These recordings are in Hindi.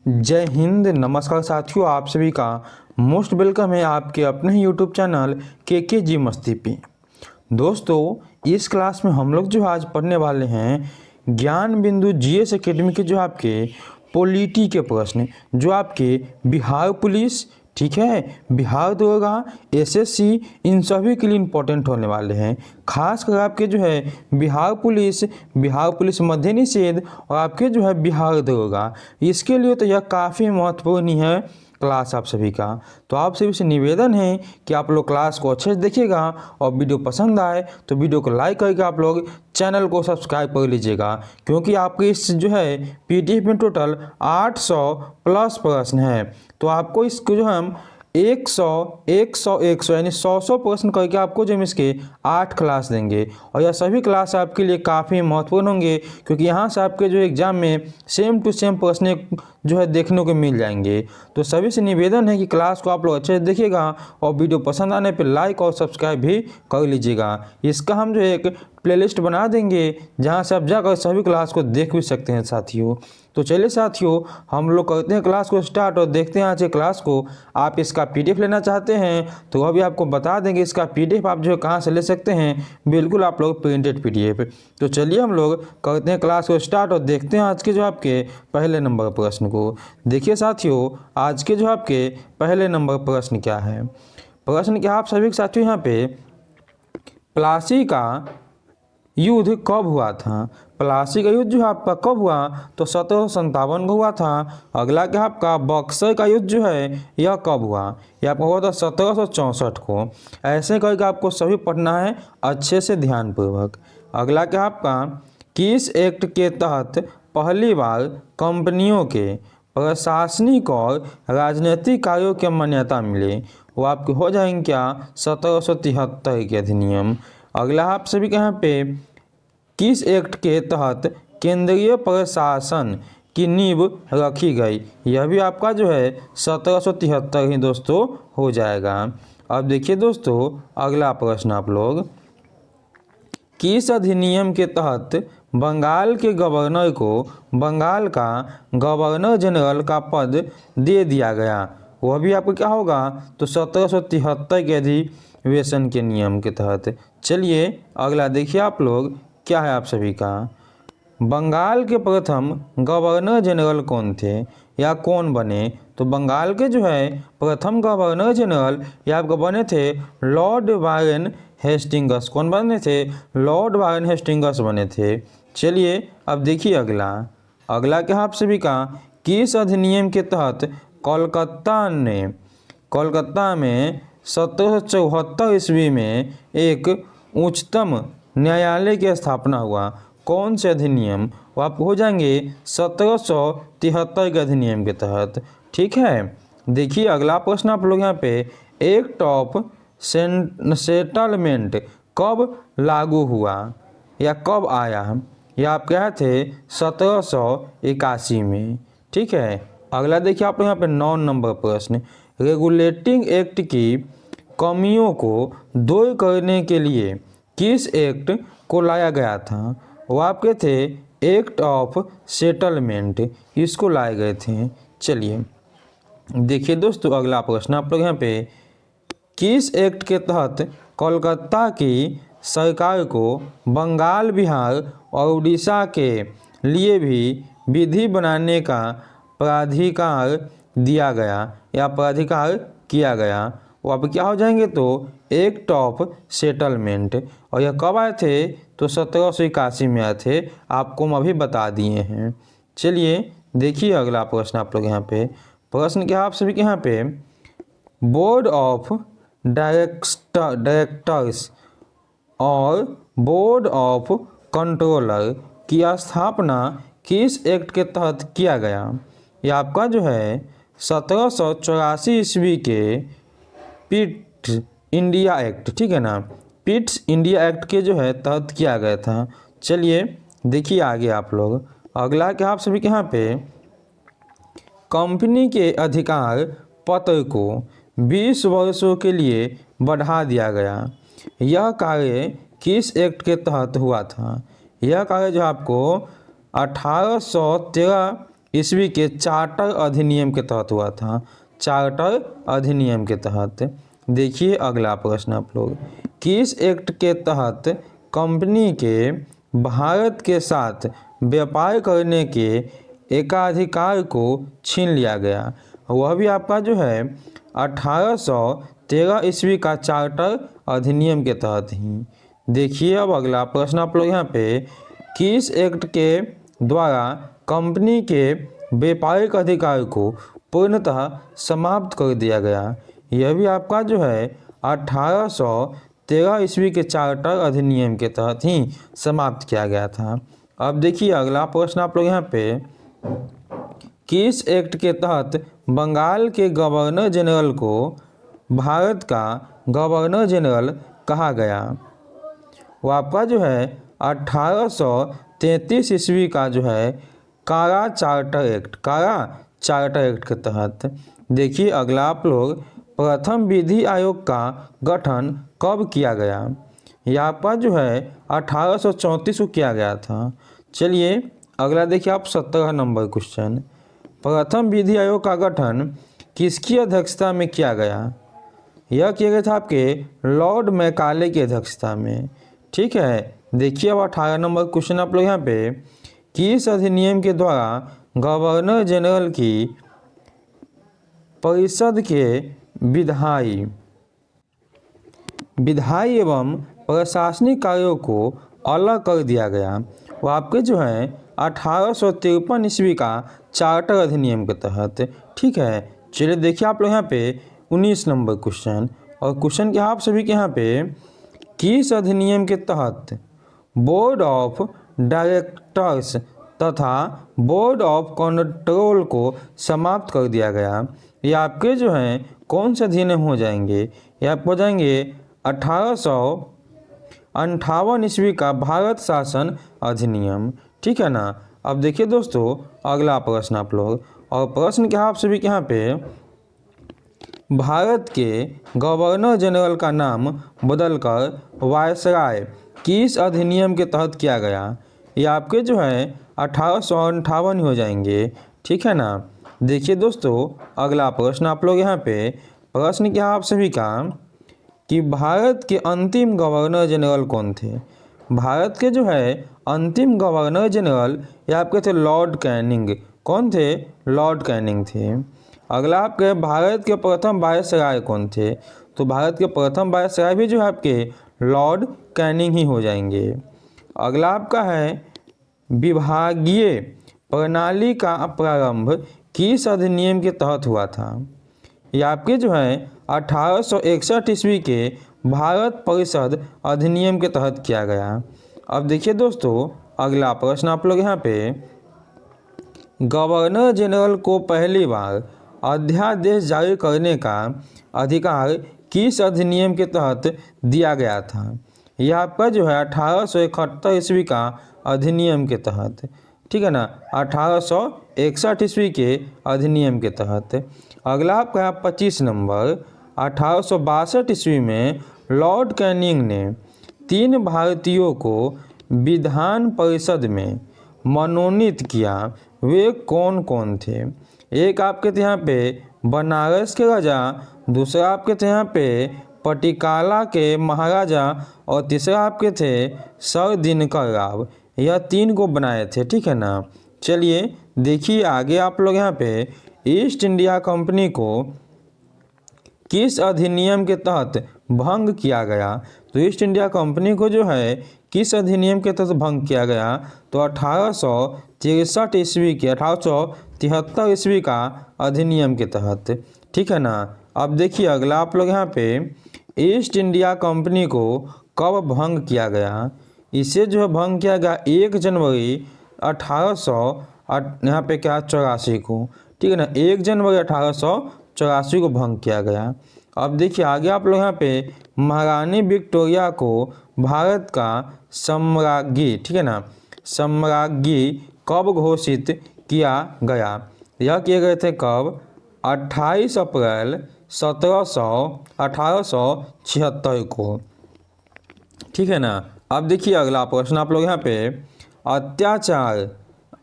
जय हिंद। नमस्कार साथियों, आप सभी का मोस्ट वेलकम है आपके अपने ही यूट्यूब चैनल के जी मस्ती पे। दोस्तों, इस क्लास में हम लोग जो आज पढ़ने वाले हैं ज्ञान बिंदु जीएस एकेडमी के जो आपके पॉलिटी के प्रश्न जो आपके बिहार पुलिस, ठीक है, बिहार दरोगा, एसएससी, इन सभी के लिए इम्पोर्टेंट होने वाले हैं। खास कर आपके जो है बिहार पुलिस मद्य निषेध और आपके जो है बिहार दरोगा, इसके लिए तो यह काफ़ी महत्वपूर्ण ही है क्लास आप सभी का। तो आप सभी से निवेदन है कि आप लोग क्लास को अच्छे से देखिएगा और वीडियो पसंद आए तो वीडियो को लाइक करके आप लोग चैनल को सब्सक्राइब कर लीजिएगा, क्योंकि आपके इस जो है पीडीएफ में टोटल 800 प्लस प्रश्न है। तो आपको इसको जो हम 100 यानी 100 प्रश्न करके आपको जो हम इसके 8 क्लास देंगे और यह सभी क्लास आपके लिए काफ़ी महत्वपूर्ण होंगे, क्योंकि यहाँ से आपके जो एग्ज़ाम में सेम टू सेम प्रश्न जो है देखने को मिल जाएंगे। तो सभी से निवेदन है कि क्लास को आप लोग अच्छे से देखिएगा और वीडियो पसंद आने पर लाइक और सब्सक्राइब भी कर लीजिएगा। इसका हम जो एक प्लेलिस्ट बना देंगे जहाँ से आप जाकर सभी क्लास को देख भी सकते हैं साथियों। तो चलिए साथियों, हम लोग करते हैं क्लास को स्टार्ट और देखते हैं आज के क्लास को। आप इसका पीडीएफ लेना चाहते हैं तो वह भी आपको बता देंगे। इसका पीडीएफ आप जो है कहाँ से ले सकते हैं, बिल्कुल आप लोग प्रिंटेड पीडीएफ। तो चलिए हम लोग करते हैं क्लास को स्टार्ट और देखते हैं आज के जो आपके पहले नंबर प्रश्न को। देखिए साथियों, आज के जो आपके पहले नंबर प्रश्न क्या है। प्रश्न क्या आप सभी साथियों, यहाँ पे प्लासी का युद्ध कब हुआ था। प्लासी का युद्ध जो है आपका कब हुआ, तो 1757 को हुआ था। अगला क्या आपका बक्सर का युद्ध जो है यह कब हुआ, यह आपका हुआ था 1764 को। ऐसे करके आपको सभी पढ़ना है अच्छे से ध्यानपूर्वक। अगला क्या आपका किस एक्ट के तहत पहली बार कंपनियों के प्रशासनिक और राजनीतिक कार्यों की मान्यता मिले, वो आपके हो जाएंगे क्या 1773 के अधिनियम। अगला आप सभी के यहाँ पे किस एक्ट के तहत केंद्रीय प्रशासन की नींव रखी गई, यह भी आपका जो है 1773 ही दोस्तों हो जाएगा। अब देखिए दोस्तों, अगला प्रश्न आप लोग किस अधिनियम के तहत बंगाल के गवर्नर को बंगाल का गवर्नर जनरल का पद दे दिया गया, वह भी आपको क्या होगा, तो 1773 के अधिवेशन के नियम के तहत। चलिए अगला देखिए आप लोग क्या है आप सभी का। बंगाल के प्रथम गवर्नर जनरल कौन थे या कौन बने, तो बंगाल के जो है प्रथम गवर्नर जनरल या आपको बने थे लॉर्ड वारेन हेस्टिंग्स। कौन बने थे, लॉर्ड वारेन हेस्टिंग्स बने थे। चलिए अब देखिए अगला क्या आप सभी का किस अधिनियम के तहत कोलकाता में 1774 ईस्वी में एक उच्चतम न्यायालय की स्थापना हुआ, कौन से अधिनियम, वो आप हो जाएंगे 1773 के अधिनियम के तहत। ठीक है, देखिए अगला प्रश्न आप लोग यहाँ पे एक्ट ऑफ सेटलमेंट कब लागू हुआ या कब आया, या आप क्या थे 1781 में। ठीक है, अगला देखिए आप लोग यहाँ पे 9 नंबर प्रश्न रेगुलेटिंग एक्ट की कमियों को दूर करने के लिए किस एक्ट को लाया गया था, वो आपके थे एक्ट ऑफ सेटलमेंट, इसको लाए गए थे। चलिए देखिए दोस्तों, अगला प्रश्न आप लोग यहाँ पे किस एक्ट के तहत कोलकाता की सरकार को बंगाल, बिहार और उड़ीसा के लिए भी विधि बनाने का प्राधिकार दिया गया या प्राधिकार किया गया, वो आप क्या हो जाएंगे, तो एक्ट ऑफ सेटलमेंट। और यह कब आए थे, तो 1781 में आए थे, आपको हम अभी बता दिए हैं। चलिए देखिए अगला प्रश्न आप लोग यहाँ पे प्रश्न क्या आप सभी के यहाँ पे बोर्ड ऑफ डायरेक्टर्स और बोर्ड ऑफ कंट्रोलर की स्थापना किस एक्ट के तहत किया गया, यह आपका जो है 1784 ईस्वी के पिट्स इंडिया एक्ट, ठीक है ना, पिट्स इंडिया एक्ट के जो है तहत किया गया था। चलिए देखिए आगे आप लोग अगला क्या आप सभी के यहाँ पे कंपनी के अधिकार पत्र को 20 वर्षों के लिए बढ़ा दिया गया, यह कार्य किस एक्ट के तहत हुआ था, यह कार्य जो आपको 1813 ईस्वी के चार्टर अधिनियम के तहत हुआ था। चार्टर अधिनियम के तहत। देखिए अगला प्रश्न आप लोग, किस एक्ट के तहत कंपनी के भारत के साथ व्यापार करने के एकाधिकार को छीन लिया गया? वह भी आपका जो है 1813 ईस्वी का चार्टर अधिनियम के तहत ही। देखिए अब अगला प्रश्न आप लोग यहाँ पे, किस एक्ट के द्वारा कंपनी के व्यापारिक अधिकार को पूर्णतः समाप्त कर दिया गया? यह भी आपका जो है 1813 ईस्वी के चार्टर अधिनियम के तहत ही समाप्त किया गया था। अब देखिए अगला प्रश्न आप लोग यहाँ पे, किस एक्ट के तहत बंगाल के गवर्नर जनरल को भारत का गवर्नर जनरल कहा गया? वो आपका जो है 1833 ईस्वी का जो है कारा चार्टर एक्ट के तहत। देखिए अगला आप लोग, प्रथम विधि आयोग का गठन कब किया गया? यहाँ पर जो है 1834 को किया गया था। चलिए अगला देखिए आप 17 नंबर क्वेश्चन, प्रथम विधि आयोग का गठन किसकी अध्यक्षता में किया गया? यह किया गया था आपके लॉर्ड मैकाले की अध्यक्षता में। ठीक है, देखिए अब 18 नंबर क्वेश्चन आप लोग यहाँ पे, किस अधिनियम के द्वारा गवर्नर जनरल की परिषद के विधायी एवं प्रशासनिक कार्यों को अलग कर दिया गया? वो आपके जो है 1853 ईस्वी का चार्टर अधिनियम के तहत। ठीक है, चलिए देखिए आप लोग यहाँ पे 19 नंबर क्वेश्चन, और क्वेश्चन क्या आप सभी के यहाँ पे, किस अधिनियम के तहत बोर्ड ऑफ डायरेक्टर्स तथा बोर्ड ऑफ कंट्रोल को समाप्त कर दिया गया? ये आपके जो हैं कौन से अधिनियम हो जाएंगे? ये आपको हो जाएंगे 1858 ईस्वी का भारत शासन अधिनियम। ठीक है ना। अब देखिए दोस्तों अगला प्रश्न आप लोग, और प्रश्न क्या आप सभी के यहाँ पे, भारत के गवर्नर जनरल का नाम बदलकर वायसराय किस अधिनियम के तहत किया गया? ये आपके जो है 1858 हो जाएंगे। ठीक है ना। देखिए दोस्तों अगला प्रश्न आप लोग यहाँ पे, प्रश्न क्या आप सभी का, कि भारत के अंतिम गवर्नर जनरल कौन थे? भारत के जो है अंतिम गवर्नर जनरल ये आपके थे लॉर्ड कैनिंग। कौन थे? लॉर्ड कैनिंग थे। अगला आपके, भारत के प्रथम वायसराय कौन थे? तो भारत के प्रथम वायसराय भी जो है आपके लॉर्ड कैनिंग ही हो जाएंगे। अगला आपका है, विभागीय प्रणाली का प्रारंभ किस अधिनियम के तहत हुआ था? ये आपके जो है 1861 ईस्वी के भारत परिषद अधिनियम के तहत किया गया। अब देखिए दोस्तों अगला प्रश्न आप लोग यहाँ पे, गवर्नर जनरल को पहली बार अध्यादेश जारी करने का अधिकार किस अधिनियम के तहत दिया गया था? यह आपका जो है 1871 ईस्वी का अधिनियम के तहत। ठीक है ना, 1861 ईस्वी के अधिनियम के तहत। अगला आपका है 25 नंबर, 1862 ईस्वी में लॉर्ड कैनिंग ने 3 भारतीयों को विधान परिषद में मनोनीत किया। वे कौन कौन थे? एक आपके थे यहाँ पे बनारस के राजा, दूसरा आपके थे यहाँ पे पटियाला के महाराजा, और तीसरा आपके थे सर दिनकर राव। यह 3 को बनाए थे। ठीक है ना। चलिए देखिए आगे आप लोग यहाँ पे, ईस्ट इंडिया कंपनी को किस अधिनियम के तहत भंग किया गया? तो ईस्ट इंडिया कंपनी को जो है किस अधिनियम के तहत भंग किया गया? तो 1863 ईस्वी के 1873 ईस्वी का अधिनियम के तहत। ठीक है ना। अब देखिए अगला आप लोग यहाँ पे, ईस्ट इंडिया कंपनी को कब भंग किया गया? इसे जो है भंग किया गया 1 जनवरी 1800 यहाँ पे क्या 84 को। ठीक है ना, 1 जनवरी 1884 को भंग किया गया। अब देखिए आगे आप लोग यहाँ पे, महारानी विक्टोरिया को भारत का सम्राज्ञी, ठीक है ना, सम्राज्ञी कब घोषित किया गया? यह किए गए थे कब? 28 अप्रैल 1876 को। ठीक है ना। अब देखिए अगला प्रश्न आप लोग यहाँ पे,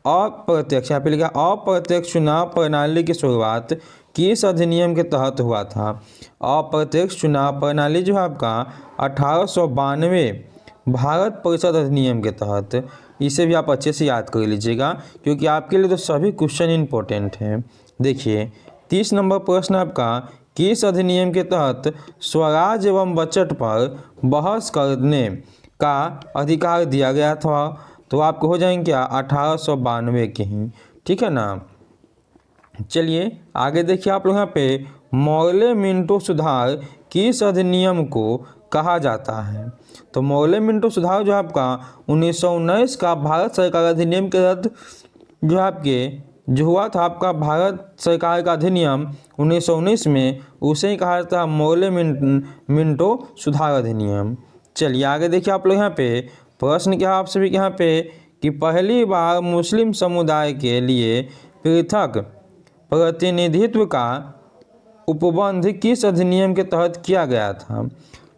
अप्रत्यक्ष, यहाँ पे लिखा अप्रत्यक्ष चुनाव प्रणाली की शुरुआत किस अधिनियम के तहत हुआ था। अप्रत्यक्ष चुनाव प्रणाली जो है आपका 1892 भारत परिषद अधिनियम के तहत, इसे भी आप अच्छे से याद कर लीजिएगा क्योंकि आपके लिए तो सभी क्वेश्चन इंपॉर्टेंट हैं। देखिए 30 नंबर प्रश्न आपका, किस अधिनियम के तहत स्वराज एवं बजट पर बहस करने का अधिकार दिया गया था। तो आपको हो जाएंगे क्या 1892 के ही, ठीक है ना। चलिए आगे देखिए आप लोग यहाँ पे मोर्ले मिंटो सुधार किस अधिनियम को कहा जाता है। तो मोर्ले मिंटो सुधार जो आपका 1919 का भारत सरकार अधिनियम के तहत जो आपके जो हुआ था आपका भारत सरकार का अधिनियम 1919 में, उसे ही कहा जाता है मोर्ले मिंटो सुधार अधिनियम। चलिए आगे देखिए आप लोग यहाँ पे प्रश्न क्या आप सभी के यहाँ पे कि पहली बार मुस्लिम समुदाय के लिए पृथक प्रतिनिधित्व का उपबंध किस अधिनियम के तहत किया गया था।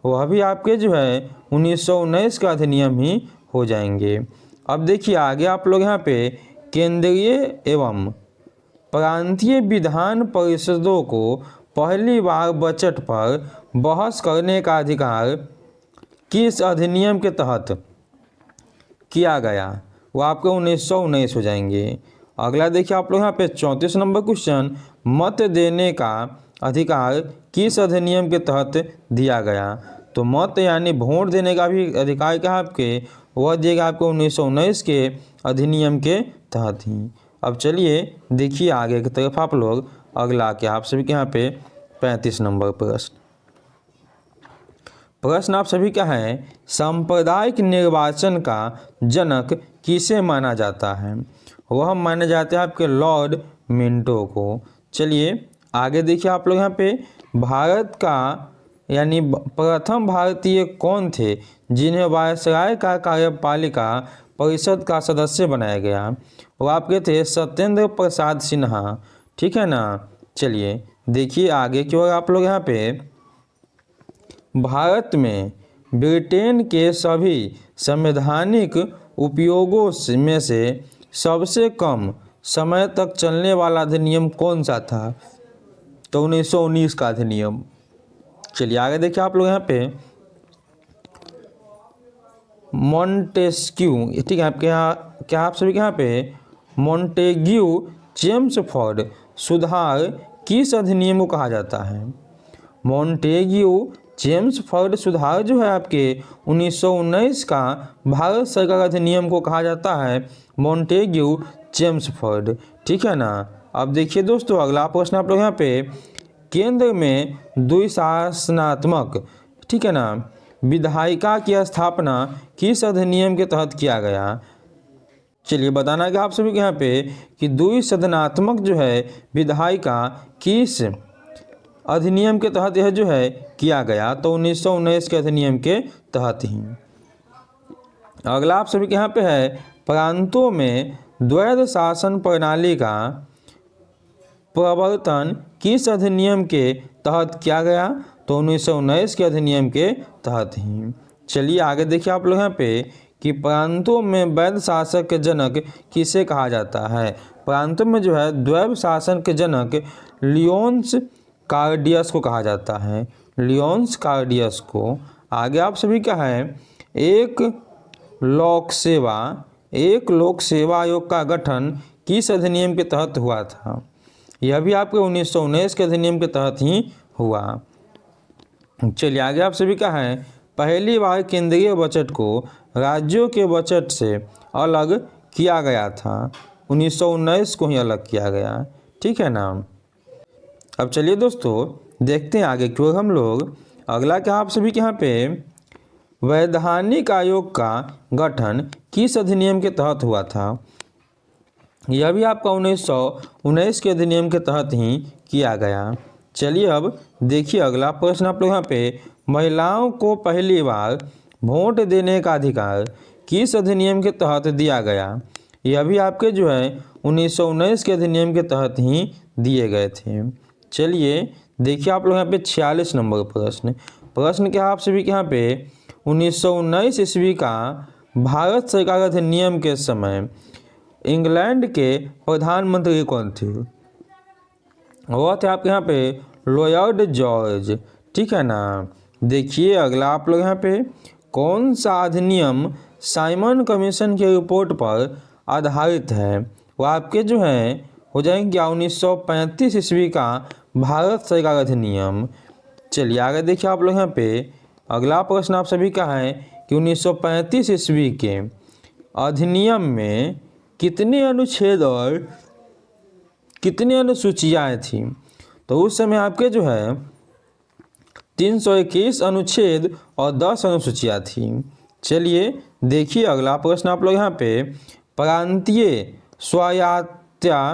वह भी आपके जो है 1919 का अधिनियम ही हो जाएंगे। अब देखिए आगे आप लोग यहाँ पे केंद्रीय एवं प्रांतीय विधान परिषदों को पहली बार बजट पर बहस करने का अधिकार किस अधिनियम के तहत किया गया। वो आपके 1919 हो जाएंगे। अगला देखिए आप लोग यहाँ पे 34 नंबर क्वेश्चन, मत देने का अधिकार किस अधिनियम के तहत दिया गया। तो मत यानी वोट देने का भी अधिकार क्या आपके, वह दिएगा आपको 1919 के अधिनियम के तहत ही। अब चलिए देखिए आगे की तरफ आप लोग अगला क्या आप सभी के यहाँ पे 35 नंबर प्रश्न आप सभी का है, सांप्रदायिक निर्वाचन का जनक किसे माना जाता है। वह माने जाते हैं आपके लॉर्ड मिंटो को। चलिए आगे देखिए आप लोग यहाँ पे भारत का यानी प्रथम भारतीय कौन थे जिन्हें वायसराय का कार्यपालिका परिषद का सदस्य बनाया गया। वो आपके थे सत्येंद्र प्रसाद सिन्हा, ठीक है ना। चलिए देखिए आगे क्यों आप लोग यहाँ पे भारत में ब्रिटेन के सभी संवैधानिक उपयोगों में से सबसे कम समय तक चलने वाला अधिनियम कौन सा था। तो 1919 का अधिनियम। चलिए आगे देखिए आप लोग यहाँ पे मॉन्टेस्क्यू, ठीक है आपके यहाँ क्या आप सभी के यहाँ पे मॉन्टेग्यू चेम्सफोर्ड सुधार किस अधिनियम को कहा जाता है। मॉन्टेग्यू चेम्सफोर्ड सुधार जो है आपके 1919 का भारत सरकार अधिनियम को कहा जाता है मॉन्टेग्यू चेम्सफोर्ड, ठीक है ना। अब देखिए दोस्तों अगला प्रश्न आप लोग यहाँ पे केंद्र में द्विशासनात्मक, ठीक है ना, विधायिका की स्थापना किस अधिनियम के तहत किया गया। चलिए बताना कि आप सभी के यहाँ पे कि द्विसदनात्मक जो है विधायिका किस अधिनियम के तहत यह जो है किया गया। तो 1919 के अधिनियम के तहत ही। अगला आप सभी के यहाँ पे है प्रांतों में द्वैध शासन प्रणाली का प्रवर्तन किस अधिनियम के तहत किया गया। तो 1919 के अधिनियम के तहत ही। चलिए आगे देखिए आप लोग यहाँ पे कि प्रांतों में वैध शासक के जनक किसे कहा जाता है। प्रांतों में जो है द्वैध शासन के जनक लियोन्स कार्डियस को कहा जाता है, लियोन्स कार्डियस को। आगे आप सभी का है एक लोक सेवा आयोग का गठन किस अधिनियम के तहत हुआ था। यह भी आपके 1919 के अधिनियम के तहत ही हुआ। चलिए आगे आप सभी का है पहली बार केंद्रीय बजट को राज्यों के बजट से अलग किया गया था। 1919 को ही अलग किया गया, ठीक है ना। अब चलिए दोस्तों देखते हैं आगे क्यों हम लोग अगला क्या आप सभी के यहाँ पे वैधानिक आयोग का गठन किस अधिनियम के तहत हुआ था। यह भी आपका 1919 के अधिनियम के तहत ही किया गया। चलिए अब देखिए अगला प्रश्न आप लोग यहाँ पे महिलाओं को पहली बार वोट देने का अधिकार किस अधिनियम के तहत दिया गया। यह भी आपके जो है 1919 के अधिनियम के तहत ही दिए गए थे। चलिए देखिए आप लोग यहाँ पे 46 नंबर प्रश्न क्या आप सभी के यहाँ पे 1919 ईस्वी का भारत सरकार अधिनियम के समय इंग्लैंड के प्रधानमंत्री कौन थे? वो थे आपके यहाँ पे लॉर्ड जॉर्ज। ठीक है ना। देखिए अगला आप लोग यहाँ पे, कौन सा अधिनियम साइमन कमीशन की रिपोर्ट पर आधारित है? वो आपके जो है हो जाएंगे 1935 ईस्वी का भारत सरकार अधिनियम। चलिए आगे देखिए आप लोग यहाँ पे, अगला प्रश्न आप सभी का है कि 1935 ईस्वी के अधिनियम में कितने अनुच्छेद और कितनी अनुसूचियाँ थी? तो उस समय आपके जो है 321 अनुच्छेद और 10 अनुसूचियाँ थी। चलिए देखिए अगला प्रश्न आप लोग यहाँ पे, प्रांतीय स्वायत्तता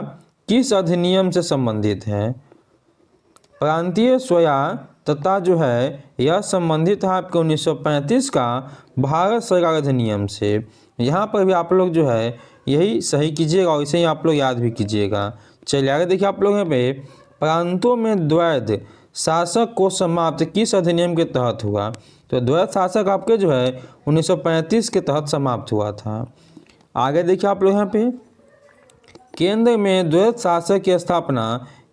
किस अधिनियम से संबंधित है? प्रांतीय स्वायत्तता जो है यह संबंधित है आपके 1935 का भारत सरकार अधिनियम से। यहाँ पर भी आप लोग जो है यही सही कीजिएगा और इसे ही आप लोग याद भी कीजिएगा। चलिए आगे देखिए आप लोग यहाँ पे, प्रांतों में द्वैध शासक को समाप्त किस अधिनियम के तहत हुआ? तो द्वैध शासक आपके जो है 1935 के तहत समाप्त हुआ था। आगे देखिए आप लोग यहाँ पे, केंद्र में द्वैध शासक की स्थापना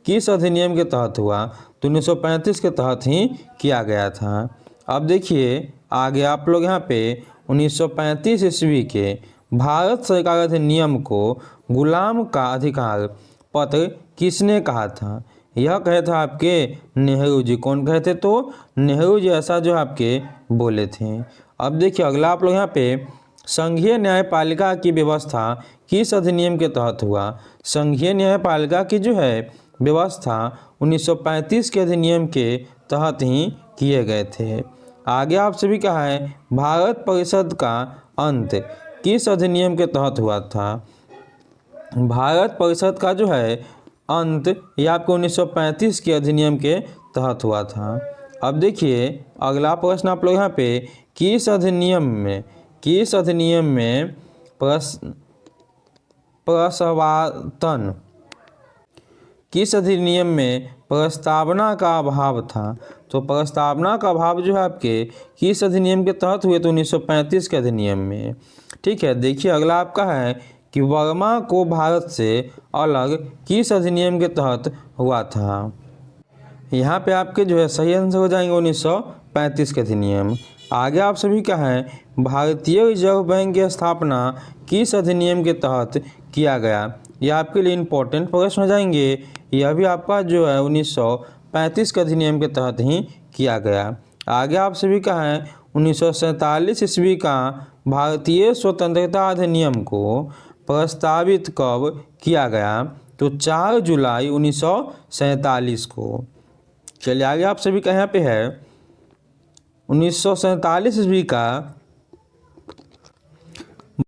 किस अधिनियम के तहत हुआ? तो 1935 के तहत ही किया गया था। अब देखिए आगे आप लोग यहाँ पे 1935 ईस्वी के भारत सरकार अधिनियम को गुलाम का अधिकार पत्र किसने कहा था? यह कहे था आपके नेहरू जी। कौन कहे थे? तो नेहरू जी ऐसा जो आपके बोले थे। अब देखिए अगला आप लोग यहाँ पे, संघीय न्यायपालिका की व्यवस्था किस अधिनियम के तहत हुआ? संघीय न्यायपालिका की जो है व्यवस्था 1935 के अधिनियम के तहत ही किए गए थे। आगे आप सभी का है, भारत परिषद का अंत किस अधिनियम के तहत हुआ था? भारत परिषद का जो है अंत ये आपको 1935 के अधिनियम के तहत हुआ था। अब देखिए अगला प्रश्न आप लोग यहाँ पे, किस अधिनियम में प्रस्तावना किस अधिनियम में प्रस्तावना का अभाव था? तो प्रस्तावना का अभाव जो है आपके किस अधिनियम के तहत हुए? तो 1935 के अधिनियम में। ठीक है। देखिए अगला आपका है कि वर्मा को भारत से अलग किस अधिनियम के तहत हुआ था? यहाँ पे आपके जो है सही आंसर हो जाएंगे 1935 के अधिनियम। आगे आप सभी का है, भारतीय रिजर्व बैंक की स्थापना किस अधिनियम के तहत किया गया? यह आपके लिए इम्पोर्टेंट प्रश्न हो जाएंगे। यह भी आपका जो है 1935 के अधिनियम के तहत ही किया गया। आगे आप सभी का है, 1947 ईस्वी का भारतीय स्वतंत्रता अधिनियम को प्रस्तावित कब किया गया? तो 4 जुलाई 1947 को। चलिए आगे आप सभी का यहाँ पे है, 1947 ईस्वी का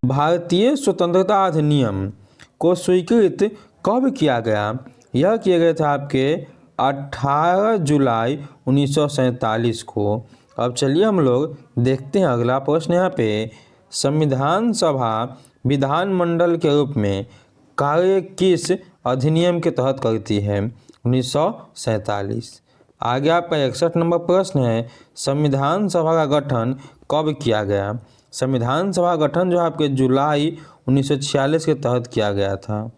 भारतीय स्वतंत्रता अधिनियम को स्वीकृत कब किया गया? यह किया गया था आपके 18 जुलाई 1947 को। अब चलिए हम लोग देखते हैं अगला प्रश्न यहाँ पे, संविधान सभा विधानमंडल के रूप में कार्य किस अधिनियम के तहत करती है? 1947। आगे आपका 61 नंबर प्रश्न है, संविधान सभा का गठन कब किया गया? संविधान सभा गठन जो आपके जुलाई 1946 के तहत किया गया था।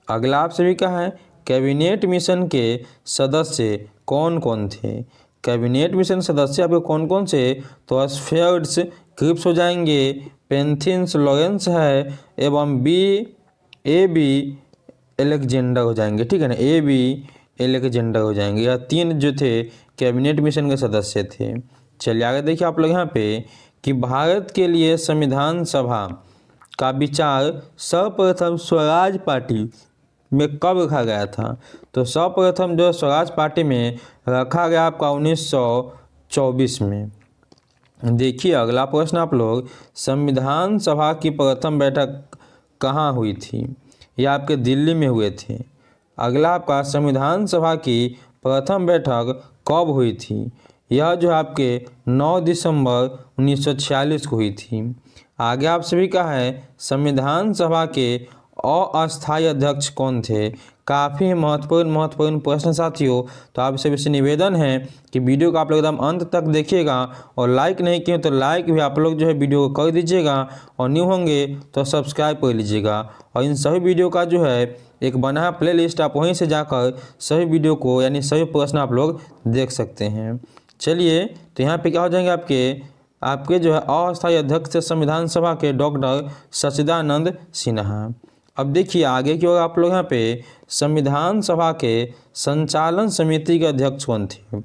अगला आप सभी का है, कैबिनेट मिशन के सदस्य कौन कौन थे? कैबिनेट मिशन सदस्य आपके कौन कौन से? तो स्फेयर्स क्रिप्स हो जाएंगे, पेंथिस लॉरेंस है, एवं बी एलेक्जेंडर हो जाएंगे। ठीक है ना, बी एलेक्जेंडर हो जाएंगे। यह 3 जो थे कैबिनेट मिशन के सदस्य थे। चलिए आगे देखिए आप लोग यहाँ पे कि भारत के लिए संविधान सभा का विचार सर्वप्रथम स्वराज पार्टी में कब रखा गया था? तो सर्वप्रथम जो स्वराज पार्टी में रखा गया आपका 1924 में। देखिए अगला प्रश्न आप लोग, संविधान सभा की प्रथम बैठक कहाँ हुई थी? यह आपके दिल्ली में हुए थे। अगला आपका, संविधान सभा की प्रथम बैठक कब हुई थी? यह जो आपके 9 दिसंबर 1946 को हुई थी। आगे आप सभी का है, संविधान सभा के अस्थायी अध्यक्ष कौन थे? काफ़ी महत्वपूर्ण प्रश्न साथियों। तो आप सभी से निवेदन है कि वीडियो को आप लोग एकदम अंत तक देखिएगा, और लाइक नहीं किए तो लाइक भी आप लोग जो है वीडियो को कर दीजिएगा, और न्यू होंगे तो सब्सक्राइब कर लीजिएगा। और इन सभी वीडियो का जो है एक बना प्लेलिस्ट, आप वहीं से जाकर सभी वीडियो को यानी सभी प्रश्न आप लोग देख सकते हैं। चलिए, तो यहाँ पे क्या हो जाएंगे आपके जो है अस्थायी अध्यक्ष संविधान सभा के डॉक्टर सच्चिदानंद सिन्हा। अब देखिए आगे की ओर आप लोग यहाँ पे संविधान सभा के संचालन समिति के अध्यक्ष कौन थे?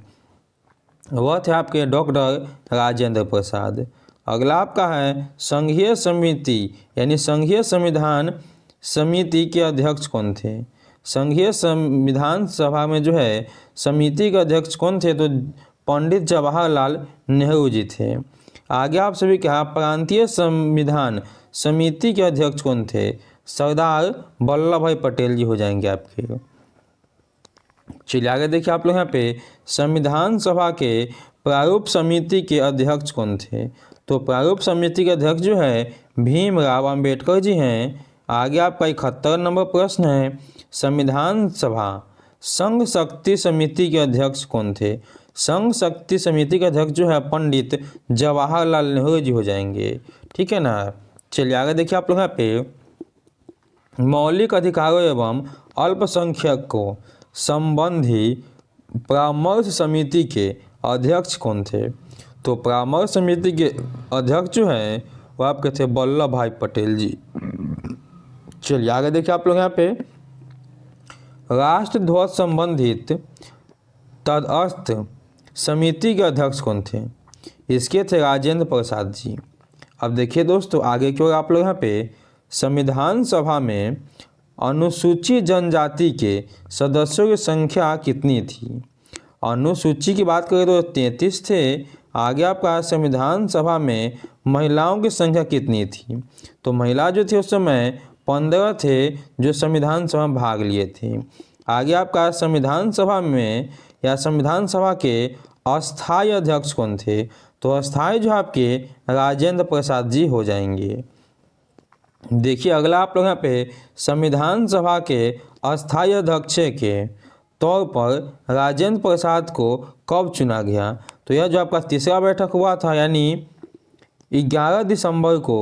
वह थे आपके डॉक्टर राजेंद्र प्रसाद। अगला आपका है संघीय समिति यानी संघीय संविधान समिति के अध्यक्ष कौन थे? संघीय संविधान सभा में जो है समिति के अध्यक्ष कौन थे? तो पंडित जवाहरलाल नेहरू जी थे। आगे आप सभी कहा प्रांतीय संविधान समिति के अध्यक्ष कौन थे? सरदार वल्लभ भाई पटेल जी हो जाएंगे आपके। चलिए आगे देखिए आप लोग यहाँ पे संविधान सभा के प्रारूप समिति के अध्यक्ष कौन थे? तो प्रारूप समिति के अध्यक्ष जो है भीमराव अंबेडकर जी हैं। आगे आपका 71 नंबर प्रश्न है, संविधान सभा संघ शक्ति समिति के अध्यक्ष कौन थे? संघ शक्ति समिति के अध्यक्ष जो है पंडित जवाहरलाल नेहरू जी हो जाएंगे। ठीक है ना। चलिए आगे देखिए आप लोग यहाँ पे मौलिक अधिकारों एवं अल्पसंख्यकों संबंधी परामर्श समिति के अध्यक्ष कौन थे? तो परामर्श समिति के अध्यक्ष जो है वो आपके थे वल्लभ भाई पटेल जी। चलिए आगे देखिए आप लोग यहाँ पे राष्ट्रध्वज संबंधित तटस्थ समिति के अध्यक्ष कौन थे? इसके थे राजेंद्र प्रसाद जी। अब देखिए दोस्तों आगे की ओर आप लोग यहाँ पे संविधान सभा में अनुसूचित जनजाति के सदस्यों की संख्या कितनी थी? अनुसूची की बात करें तो 33 थे। आगे आपका संविधान सभा में महिलाओं की संख्या कितनी थी? तो महिला जो थी उस समय 15 थे जो संविधान सभा में भाग लिए थे। आगे आपका संविधान सभा में या संविधान सभा के अस्थायी अध्यक्ष कौन थे? तो अस्थायी जो आपके राजेंद्र प्रसाद जी हो जाएंगे। देखिए अगला आप लोग यहाँ पे संविधान सभा के अस्थायी अध्यक्ष के तौर पर राजेंद्र प्रसाद को कब चुना गया? तो यह जो आपका तीसरा बैठक हुआ था यानी 11 दिसंबर को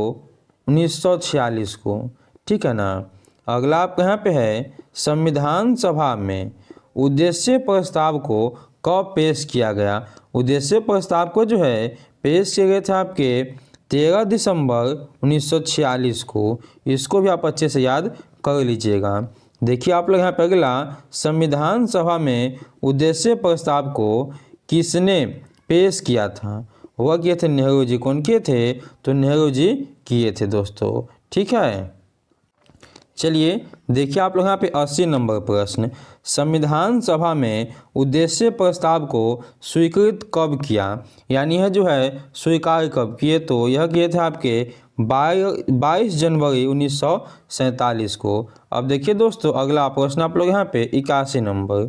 1946 को। ठीक है ना। अगला आपके यहाँ पे है संविधान सभा में उद्देश्य प्रस्ताव को कब पेश किया गया? उद्देश्य प्रस्ताव को जो है पेश किए गए थे आपके 13 दिसंबर 1946 को। इसको भी आप अच्छे से याद कर लीजिएगा। देखिए आप लोग यहाँ पे अगला संविधान सभा में उद्देश्य प्रस्ताव को किसने पेश किया था? वह किए थे नेहरू जी। कौन किए थे? तो नेहरू जी किए थे दोस्तों। ठीक है। चलिए देखिए आप लोग यहाँ पे 80 नंबर प्रश्न, संविधान सभा में उद्देश्य प्रस्ताव को स्वीकृत कब किया? यानी यह जो है स्वीकार कब किए? तो यह किए थे आपके 22 जनवरी 1947 को। अब देखिए दोस्तों अगला प्रश्न आप लोग यहाँ पे 81 नंबर,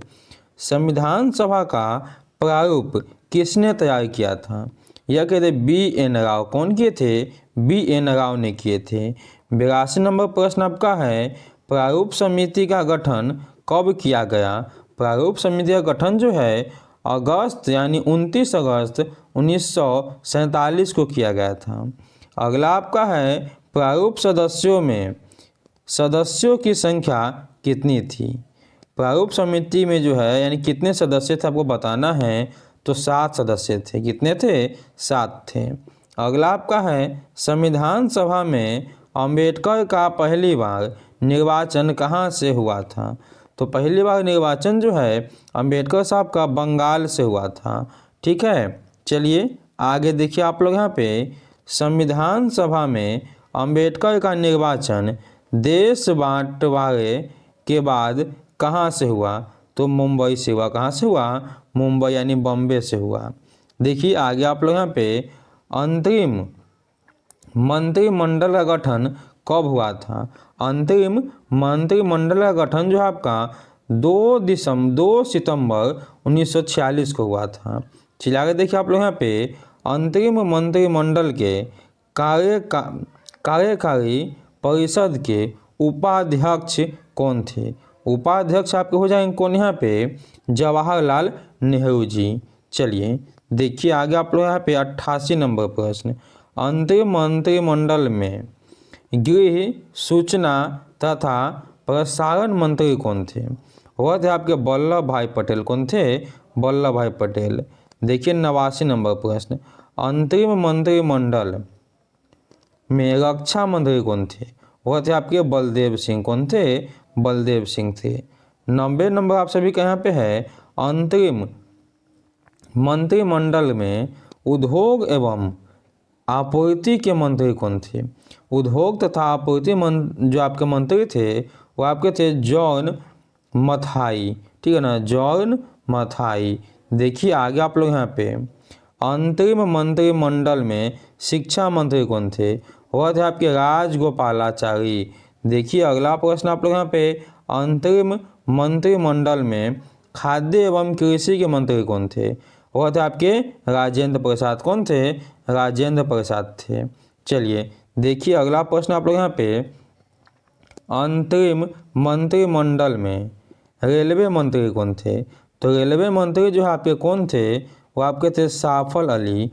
संविधान सभा का प्रारूप किसने तैयार किया था? यह कहते B.N. राव। कौन किए थे? B.N. राव ने किए थे। 82 नंबर प्रश्न आपका है प्रारूप समिति का गठन कब किया गया? प्रारूप समिति का गठन जो है अगस्त यानी 29 अगस्त 1947 को किया गया था। अगला आपका है प्रारूप सदस्यों में सदस्यों की संख्या कितनी थी? प्रारूप समिति में जो है यानी कितने सदस्य थे आपको बताना है। तो 7 सदस्य थे। कितने थे? 7 थे। अगला आपका है संविधान सभा में अंबेडकर का पहली बार निर्वाचन कहाँ से हुआ था? तो पहली बार निर्वाचन जो है अंबेडकर साहब का बंगाल से हुआ था। ठीक है। चलिए आगे देखिए आप लोग यहाँ पे संविधान सभा में अंबेडकर का निर्वाचन देश बांटवारे के बाद कहाँ से हुआ? तो मुंबई से हुआ। कहाँ से हुआ? मुंबई यानी बॉम्बे से हुआ। देखिए आगे आप लोग यहाँ पे अंतरिम मंत्रिमंडल का गठन कब हुआ था? अंतरिम मंत्रिमंडल का गठन जो है आपका 2 सितंबर 1946 को हुआ था। चलिए आगे देखिए आप लोग यहाँ पे अंतरिम मंत्रिमंडल के कार्यकारी परिषद के उपाध्यक्ष कौन थे? उपाध्यक्ष आपके हो जाएंगे कौन यहाँ पे, जवाहरलाल नेहरू जी। चलिए देखिए आगे आप लोग यहाँ पे 88 नंबर प्रश्न, अंतरिम मंत्रिमंडल में गृह, सूचना तथा प्रसारण मंत्री कौन थे? वह थे आपके वल्लभ भाई पटेल। कौन थे? वल्लभ भाई पटेल। देखिए 89 नंबर प्रश्न, अंतरिम मंत्रिमंडल में रक्षा मंत्री कौन थे? वह थे आपके बलदेव सिंह। कौन थे? बलदेव सिंह थे। 90 नंबर आप सभी का यहाँ पे है, अंतरिम मंत्रिमंडल में उद्योग एवं आपूर्ति के मंत्री कौन थे? उद्योग तथा आपूर्ति जो आपके मंत्री थे वो आपके थे जॉन मथाई। ठीक है ना, जॉन मथाई। देखिए आगे आप लोग यहाँ पे, अंतरिम मंत्रिमंडल में शिक्षा मंत्री कौन थे? वह थे आपके राजगोपालाचारी। देखिए अगला प्रश्न आप लोग यहाँ पे, अंतरिम मंत्रिमंडल में खाद्य एवं कृषि के मंत्री कौन थे? वह थे आपके राजेंद्र प्रसाद। कौन थे? राजेंद्र प्रसाद थे। चलिए देखिए अगला प्रश्न आप लोग यहाँ पे, अंतरिम मंत्रिमंडल में रेलवे मंत्री कौन थे? तो रेलवे मंत्री जो है आपके कौन थे? वो आपके थे साफल अली।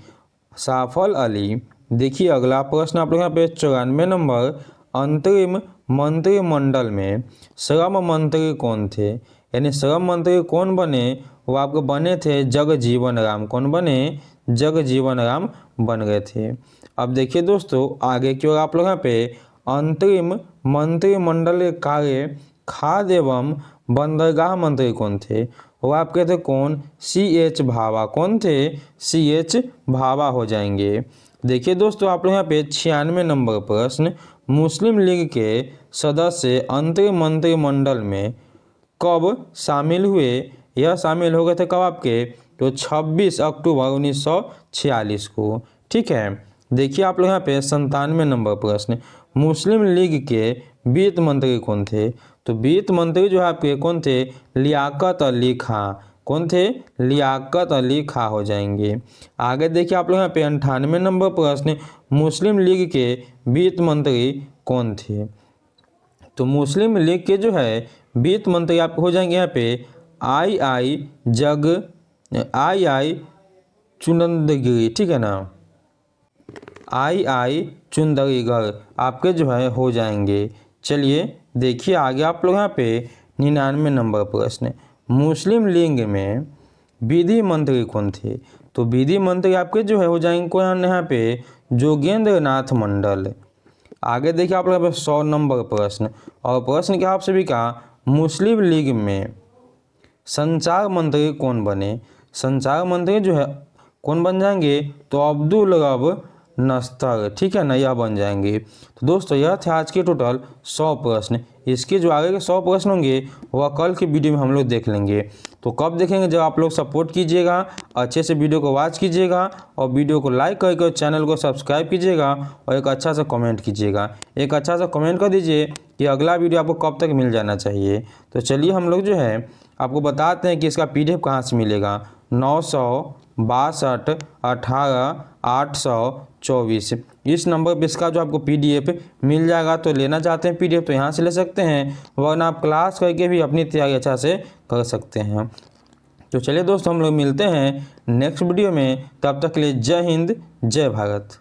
साफल अली। देखिए अगला प्रश्न आप लोग यहाँ पे 94 नंबर, अंतरिम मंत्रिमंडल में श्रम मंत्री कौन थे? यानी श्रम मंत्री कौन बने? वो आपके बने थे जगजीवन राम। कौन बने? जगजीवन राम बन गए थे। अब देखिए दोस्तों आगे की ओर आप लोग यहाँ पे, अंतरिम मंत्रिमंडल के कार्य खाद्य एवं बंदरगाह मंत्री कौन थे? वो आपके थे कौन? CH भाभा। कौन थे? CH भाभा हो जाएंगे। देखिए दोस्तों आप लोग यहाँ पे 96 नंबर प्रश्न, मुस्लिम लीग के सदस्य अंतरिम मंत्रिमंडल में कब शामिल हुए? यह शामिल हो गए थे कब आपके? तो 26 अक्टूबर 1946 को। ठीक है। देखिए आप लोग यहाँ पे 97 नंबर प्रश्न, मुस्लिम लीग के वित्त मंत्री कौन थे? तो वित्त मंत्री जो है आपके कौन थे? लियाकत अली खां। कौन थे? लियाकत अली खां हो जाएंगे। आगे देखिए आप लोग यहाँ पे 98 नंबर प्रश्न, मुस्लिम लीग के वित्त मंत्री कौन थे? तो मुस्लिम लीग के जो है वित्त मंत्री आप हो जाएंगे यहाँ पे आई चुंदरगिरी। ठीक है ना, आई चुंदरीगढ़ आपके जो है हो जाएंगे। चलिए देखिए आगे आप लोग यहाँ पे 99 नंबर प्रश्न, मुस्लिम लीग में विधि मंत्री कौन थे? तो विधि मंत्री आपके जो है हो जाएंगे कौन यहाँ पे? जोगेंद्र नाथ मंडल। आगे देखिए आप लोग 100 नंबर प्रश्न, और प्रश्न क्या आप सभी का, मुस्लिम लीग में संचार मंत्री कौन बने? संचार मंत्री जो है कौन बन जाएंगे? तो अब्दुल रब नस्तर। ठीक है ना, यह बन जाएंगे। तो दोस्तों यह थे आज के टोटल 100 प्रश्न। इसके जो आगे के 100 प्रश्न होंगे वह कल के वीडियो में हम लोग देख लेंगे। तो कब देखेंगे? जब आप लोग सपोर्ट कीजिएगा, अच्छे से वीडियो को वॉच कीजिएगा और वीडियो को लाइक करके चैनल को सब्सक्राइब कीजिएगा और एक अच्छा सा कमेंट कीजिएगा। एक अच्छा सा कमेंट कर दीजिए कि अगला वीडियो आपको कब तक मिल जाना चाहिए। तो चलिए हम लोग जो है आपको बताते हैं कि इसका PDF कहाँ से मिलेगा। 962 18 824 इस नंबर पर इसका जो आपको PDF मिल जाएगा। तो लेना चाहते हैं PDF तो यहाँ से ले सकते हैं, वरना आप क्लास करके भी अपनी तैयारी अच्छा से कर सकते हैं। तो चलिए दोस्तों हम लोग मिलते हैं नेक्स्ट वीडियो में, तब तक के लिए जय हिंद जय भारत।